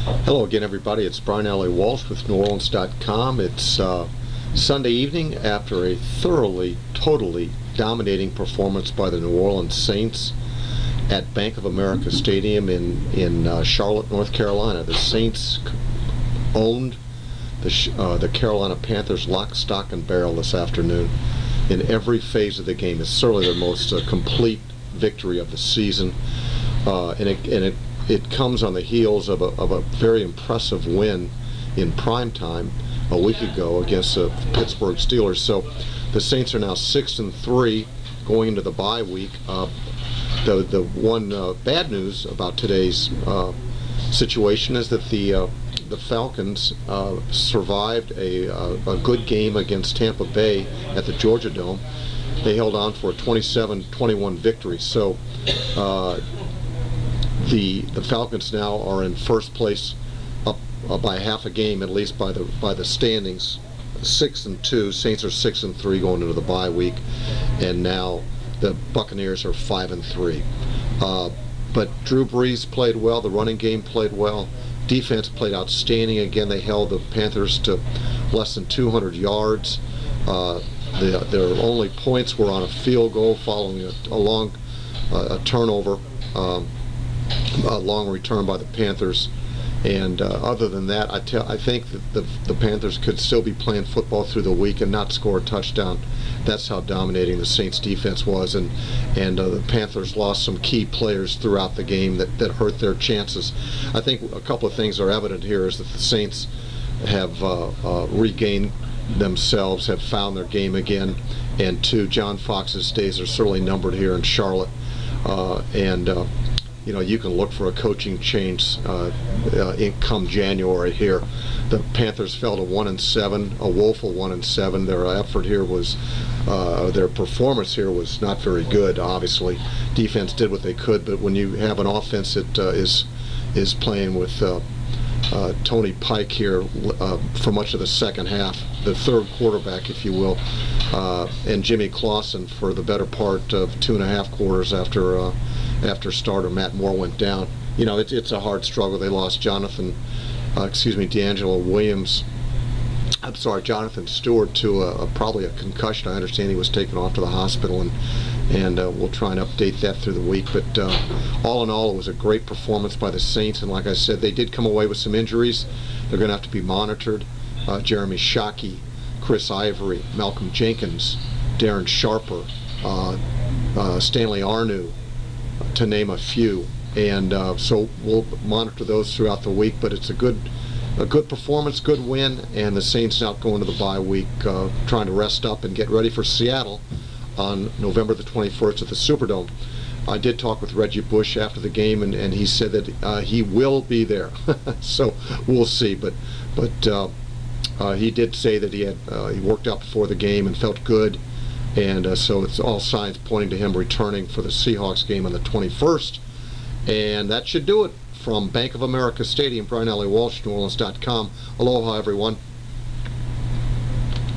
Hello again, everybody. It's Brian Allee-Walsh with NewOrleans.com. It's Sunday evening after a thoroughly, totally dominating performance by the New Orleans Saints at Bank of America Stadium in Charlotte, North Carolina. The Saints owned the Carolina Panthers lock, stock, and barrel this afternoon in every phase of the game. It's certainly the most complete victory of the season, and it comes on the heels of a very impressive win in prime time a week ago against the Pittsburgh Steelers. So the Saints are now 6-3 going into the bye week. The one bad news about today's situation is that the Falcons survived a good game against Tampa Bay at the Georgia Dome. They held on for a 27-21 victory. So the Falcons now are in first place, up by half a game, at least by the standings. 6-2. Saints are 6-3 going into the bye week, and now the Buccaneers are 5-3. But Drew Brees played well. The running game played well. Defense played outstanding. Again, they held the Panthers to less than 200 yards. Their only points were on a field goal following a long turnover. A long return by the Panthers, and other than that, I think that the Panthers could still be playing football through the week and not score a touchdown. That's how dominating the Saints defense was, and the Panthers lost some key players throughout the game that hurt their chances. I think a couple of things are evident here is that the Saints have regained themselves, have found their game again, and two, John Fox's days are certainly numbered here in Charlotte, you know, you can look for a coaching change come January here. The Panthers fell to 1-7, a woeful 1-7. Their effort here was, their performance here was not very good. Obviously, defense did what they could, but when you have an offense that is playing with Tony Pike here for much of the second half, the third quarterback, if you will, and Jimmy Clausen for the better part of 2.5 quarters after starter Matt Moore went down. You know, it's a hard struggle. They lost Jonathan Stewart to probably a concussion. I understand he was taken off to the hospital, and we'll try and update that through the week. But all in all, it was a great performance by the Saints, and like I said, they did come away with some injuries. They're going to have to be monitored. Jeremy Shockey, Chris Ivory, Malcolm Jenkins, Darren Sharper, Stanley Arnu, to name a few, and so we'll monitor those throughout the week. But it's a good performance, good win, and the Saints now going to the bye week, trying to rest up and get ready for Seattle on November the 21st at the Superdome. I did talk with Reggie Bush after the game, and he said that he will be there. So we'll see. But he did say that he worked out before the game and felt good. And so it's all signs pointing to him returning for the Seahawks game on the 21st. And that should do it from Bank of America Stadium. Brian Allee-Walsh, NewOrleans.com. Aloha, everyone.